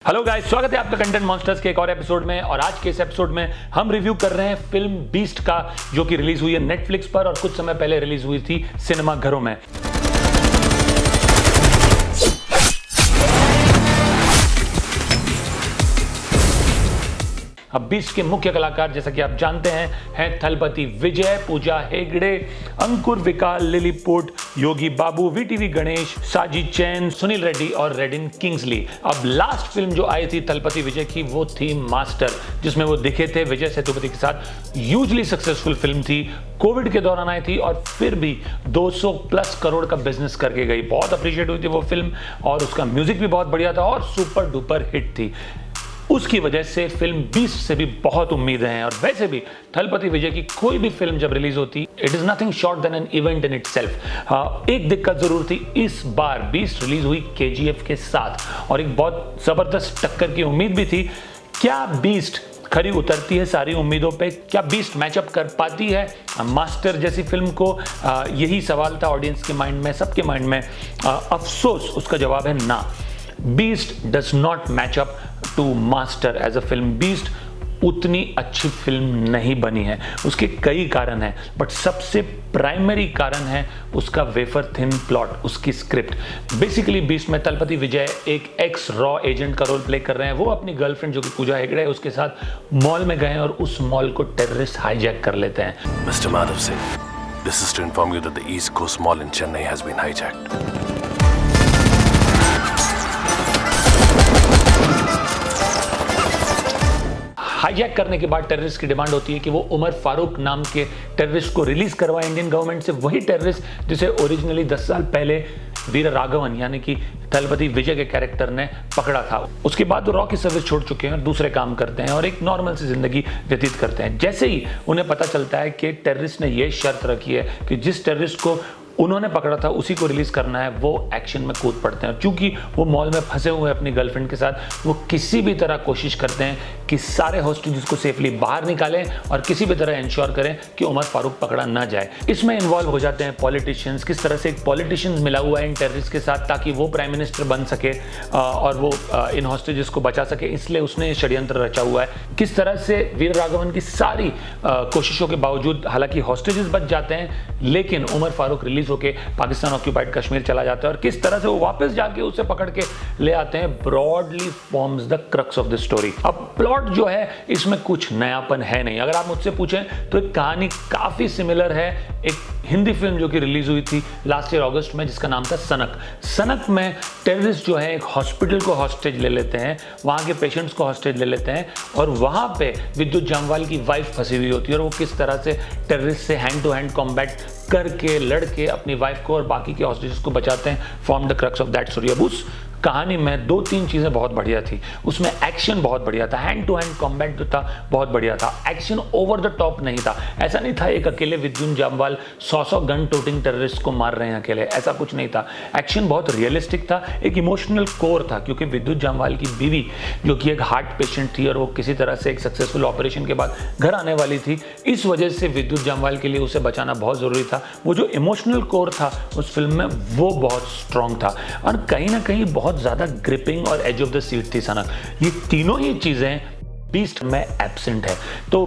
Hello guys, स्वागत है आपका कंटेंट मॉन्स्टर्स के एक और एपिसोड में। और आज के इस एपिसोड में हम रिव्यू कर रहे हैं फिल्म बीस्ट का, जो कि रिलीज हुई है नेटफ्लिक्स पर और कुछ समय पहले रिलीज हुई थी सिनेमा घरों में। अब बीस्ट के मुख्य कलाकार, जैसा कि आप जानते हैं थलपति विजय, पूजा हेगड़े, अंकुर विकाल, लिली पुट, योगी बाबू, वीटीवी गणेश, साजिद चैन, सुनील रेड्डी और रेडिन किंग्सली। अब लास्ट फिल्म जो आई थी थलपति विजय की, वो थी मास्टर, जिसमें वो दिखे थे विजय सेतुपति के साथ। ह्यूजली सक्सेसफुल फिल्म थी, कोविड के दौरान आई थी और फिर भी 200 प्लस करोड़ का बिजनेस करके गई। बहुत अप्रिशिएट हुई थी वो फिल्म और उसका म्यूजिक भी बहुत बढ़िया था और सुपर डुपर हिट थी। उसकी वजह से फिल्म बीस्ट से भी बहुत उम्मीदें हैं। और वैसे भी थलपति विजय की कोई भी फिल्म जब रिलीज होती, it is nothing short than an event in itself. एक दिक्कत जरूर थी, इस बार बीस्ट रिलीज हुई केजीएफ के साथ और एक बहुत जबरदस्त टक्कर की उम्मीद भी थी। क्या बीस्ट खरी उतरती है सारी उम्मीदों पे? क्या बीस्ट मैचअप कर पाती है मास्टर जैसी फिल्म को? यही सवाल था ऑडियंस के माइंड में, सबके माइंड में। अफसोस उसका जवाब है ना। Beast does not match up to Master as a film. Beast उतनी अच्छी फिल्म नहीं बनी है। उसके कई कारण हैं, बट सबसे प्राइमरी कारण है उसका वेफर थिन प्लॉट, उसकी स्क्रिप्ट। बेसिकली बीस्ट में थलपति विजय एक एक्स रॉ एजेंट का रोल प्ले कर रहे हैं। वो अपनी गर्लफ्रेंड जो कि पूजा हेगड़े है, उसके साथ मॉल में गए और उस मॉल को टेररिस्ट हाईजैक कर लेते हैं। Mr. Madhav Singh, this is to inform you that the East Coast Mall in Chennai has been hijacked. Hijack करने के बाद टेररिस्ट की डिमांड होती है कि वो उमर फारूक नाम के टेररिस्ट को रिलीज करवाए इंडियन गवर्नमेंट से। वही टेररिस्ट जिसे ओरिजिनली 10 साल पहले वीर राघवन यानी कि थलपति विजय के कैरेक्टर ने पकड़ा था। उसके बाद वो रॉ की सर्विस छोड़ चुके हैं और दूसरे काम करते हैं और एक नॉर्मल सी जिंदगी व्यतीत करते हैं। जैसे ही उन्हें पता चलता है कि टेररिस्ट ने ये शर्त रखी है कि जिस टेररिस्ट को उन्होंने पकड़ा था उसी को रिलीज करना है, वो एक्शन में कूद पड़ते हैं। क्योंकि वो मॉल में फंसे हुए अपनी गर्लफ्रेंड के साथ, वो किसी भी तरह कोशिश करते हैं कि सारे हॉस्टेजेस को सेफली बाहर निकालें और किसी भी तरह इंश्योर करें कि उमर फारूक पकड़ा ना जाए। इसमें इन्वॉल्व हो जाते हैं पॉलिटिशियंस। किस तरह से एक पॉलिटिशियंस मिला हुआ है इन टेररिस्ट के साथ ताकि वो प्राइम मिनिस्टर बन सके और वो इन हॉस्टेजेस को बचा सके, इसलिए उसने षड्यंत्र रचा हुआ है। किस तरह से वीर राघवन की सारी कोशिशों के बावजूद हालांकि हॉस्टेजेस बच जाते हैं, लेकिन उमर फारूक रिलीज होके पाकिस्तान ऑक्यूपाइड कश्मीर चला जाता है और किस तरह से वो वापस जाके उसे पकड़ के ले आते हैं, broadly forms the crux of the story. अब प्लॉट जो है इसमें कुछ नयापन है नहीं। अगर आप मुझसे पूछें तो एक कहानी काफी सिमिलर है एक हिंदी फिल्म जो कि रिलीज हुई थी लास्ट ईयर अगस्त में, जिसका नाम था सनक। सनक में टेररिस्ट जो है एक हॉस्पिटल को हॉस्टेज ले लेते हैं, वहां के पेशेंट्स को हॉस्टेज ले लेते हैं और वहां पे विद्युत जामवाल की वाइफ फंसी हुई होती है और वो किस तरह से टेररिस्ट से हैंड टू हैंड कॉम्बैट करके लड़के अपनी वाइफ को और बाकी के हॉस्टेजेस को बचाते हैं। Form the crux of that story. अब उस कहानी में 2-3 चीजें बहुत बढ़िया थी। उसमें एक्शन बहुत बढ़िया था, हैंड टू हैंड कॉम्बैट जो था बहुत बढ़िया था। एक्शन ओवर द टॉप नहीं था। ऐसा नहीं था एक अकेले विद्युत जामवाल 100 गन टोटिंग टेररिस्ट को मार रहे हैं अकेले, ऐसा कुछ नहीं था। एक्शन बहुत रियलिस्टिक था, एक इमोशनल कोर था, क्योंकि विद्युत जामवाल की बीवी जो कि एक हार्ट पेशेंट थी और वो किसी तरह से एक सक्सेसफुल ऑपरेशन के बाद घर आने वाली थी। इस वजह से विद्युत जामवाल के लिए उसे बचाना बहुत जरूरी था। वो जो इमोशनल कोर था उस फिल्म में वो बहुत स्ट्रांग था और कहीं ना कहीं बहुत ज्यादा ग्रिपिंग और एज ऑफ द सीट थी सनक। ये तीनों ही चीजें बीस्ट में एब्सेंट है। तो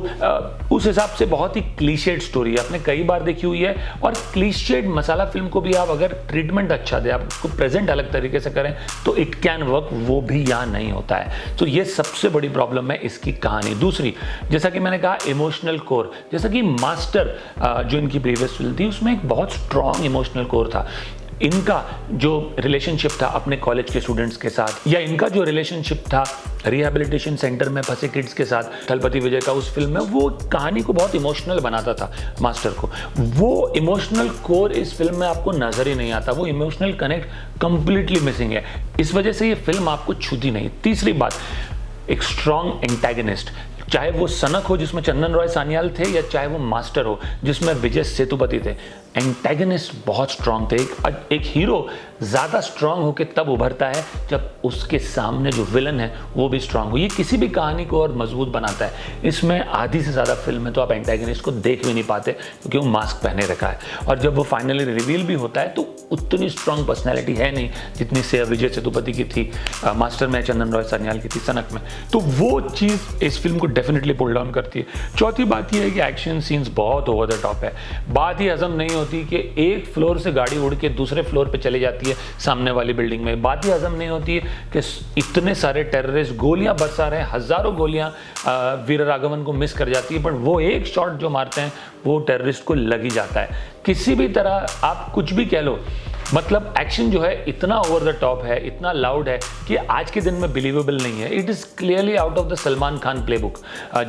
उस हिसाब से बहुत ही क्लीशेड स्टोरी है, आपने कई बार देखी हुई है। और क्लीशेड मसाला फिल्म को भी आप अगर ट्रीटमेंट अच्छा दे, आप उसको प्रेजेंट अलग तरीके से करें तो इट कैन वर्क, वो भी यहाँ नहीं होता है। तो ये सबसे बड़ी प्रॉब्लम है इसकी कहानी। दूसरी, जैसा कि मैंने कहा इमोशनल कोर, जैसा कि मास्टर जो इनकी प्रीवियस फिल्म थी उसमें एक बहुत स्ट्रॉन्ग इमोशनल कोर था। इनका जो रिलेशनशिप था अपने कॉलेज के स्टूडेंट्स के साथ, या इनका जो रिलेशनशिप था रिहैबिलिटेशन सेंटर में फंसे किड्स के साथ थलपति विजय का उस फिल्म में, वो कहानी को बहुत इमोशनल बनाता था मास्टर को। वो इमोशनल कोर इस फिल्म में आपको नजर ही नहीं आता, वो इमोशनल कनेक्ट कंप्लीटली मिसिंग है। इस वजह से ये फिल्म आपको छूती नहीं। तीसरी बात, एक स्ट्रॉन्ग एंटागनिस्ट, चाहे वो सनक हो जिसमें चंदन रॉय सान्याल थे या चाहे वो मास्टर हो जिसमें विजय सेतुपति थे, एंटेगनिस्ट बहुत स्ट्रांग थे। एक हीरो ज़्यादा स्ट्रांग होकर तब उभरता है जब उसके सामने जो विलन है वो भी स्ट्रांग हो। ये किसी भी कहानी को और मजबूत बनाता है। इसमें आधी से ज़्यादा फिल्म में तो आप एंटेगनिस्ट को देख भी नहीं पाते क्योंकि वो मास्क पहने रखा है, और जब वो फाइनली रिवील भी होता है तो उतनी स्ट्रांग पर्सनैलिटी है नहीं जितनी से विजय सेतुपति की थी मास्टर में, चंदन रॉय सन्याल की थी सनक में। तो वो चीज़ इस फिल्म को डेफिनेटली पुल डाउन करती है। चौथी बात यह है कि एक्शन सीन्स बहुत ओवर द टॉप है। बात ही हजम नहीं होती कि एक फ्लोर से गाड़ी उड़ के दूसरे फ्लोर पे चली जाती है सामने वाली बिल्डिंग में। बात ही हजम नहीं होती है कि इतने सारे टेररिस्ट गोलियां बरसा रहे हैं, हजारों गोलियां वीर राघवन को मिस कर जाती है, बट वो एक शॉट जो मारते हैं वो टेररिस्ट को लग ही जाता है। किसी भी तरह आप कुछ भी कह लो, मतलब एक्शन जो है इतना ओवर द टॉप है, इतना लाउड है कि आज के दिन में बिलीवेबल नहीं है। It is clearly out of the Salman Khan playbook.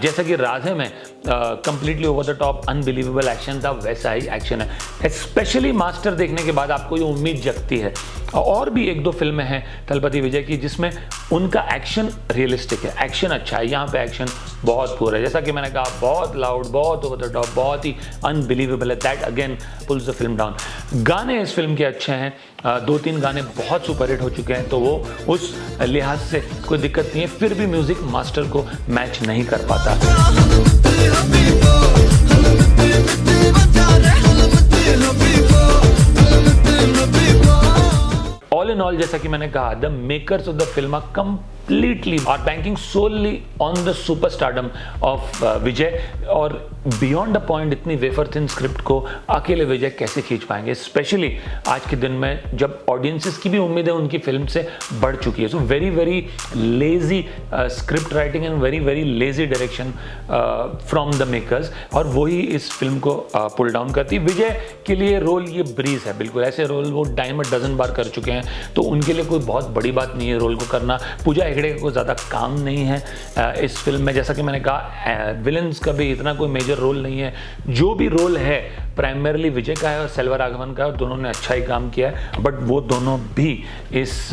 जैसा कि राधे में completely over the top unbelievable action था, वैसा ही एक्शन है। स्पेशली मास्टर देखने के बाद आपको ये उम्मीद जगती है। और भी एक दो फिल्में हैं थलपति विजय की जिसमें उनका एक्शन रियलिस्टिक है, एक्शन अच्छा है। यहाँ पे एक्शन बहुत पूरा है, जैसा कि मैंने कहा, बहुत लाउड, बहुत ओवर द टॉप, बहुत ही अनबिलीवेबल है। That again pulls the film down. गाने इस फिल्म के अच्छे हैं, 2-3 गाने बहुत सुपरहिट हो चुके हैं, तो वो उस लिहाज से कोई दिक्कत नहीं है। फिर भी म्यूजिक मास्टर को मैच नहीं कर पाता। ऑल इन ऑल, जैसा कि मैंने कहा, the makers of the film are completely are banking solely on the superstardom of Vijay, और बियॉन्ड द पॉइंट इतनी वेफर थिन स्क्रिप्ट को अकेले विजय कैसे खींच पाएंगे, स्पेशली आज के दिन में जब ऑडियंसेस की भी उम्मीदें उनकी फिल्म से बढ़ चुकी है। So very very lazy script writing and very very lazy direction from the makers, और वही इस फिल्म को पुल डाउन करती है। विजय के लिए रोल ये ब्रीज है, बिल्कुल ऐसे रोल वो डाइम डजन बार कर चुके हैं, तो उनके लिए कोई बहुत बड़ी बात नहीं है रोल को करना। पूजा हेगड़े को ज़्यादा काम नहीं है इस फिल्म में। जैसा कि मैंने कहा, विलन्स का भी इतना कोई मेजर रोल नहीं है। जो भी रोल है प्राइमरली विजय का है और सेल्वा राघवन का है, और दोनों ने अच्छा ही काम किया है, बट वो दोनों भी इस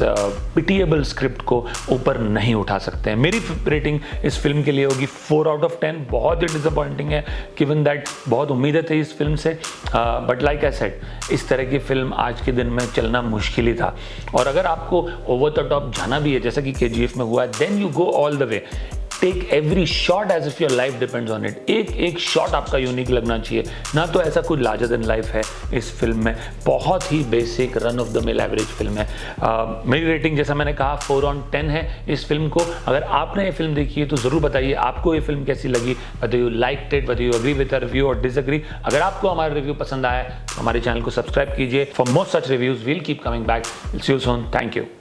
पिटिएबल स्क्रिप्ट को ऊपर नहीं उठा सकते हैं। मेरी रेटिंग इस फिल्म के लिए होगी 4 आउट ऑफ 10। बहुत ही डिसअपॉइंटिंग है गिवन दैट बहुत उम्मीदें थी इस फिल्म से, बट लाइक आई सेड, इस तरह की फिल्म आज के दिन में चलना मुश्किल ही था। और अगर आपको ओवर द टॉप जाना भी है, जैसा कि KGF में हुआ है, then you go all the way. Take every shot as if your life depends on it. एक एक शॉट आपका यूनिक लगना चाहिए, ना तो ऐसा कुछ लार्जर देन लाइफ है इस फिल्म में। बहुत ही basic run of the mill average film है। मेरी रेटिंग, जैसा मैंने कहा, 4 on 10 है इस फिल्म को। अगर आपने ये फिल्म देखी है तो ज़रूर बताइए आपको ये फिल्म कैसी लगी, whether you liked it, whether you agree with our review or disagree। अगर आपको हमारा रिव्यू पसंद आया तो हमारे चैनल को सब्सक्राइब कीजिए। For more such reviews will keep coming back. See you soon. Thank you.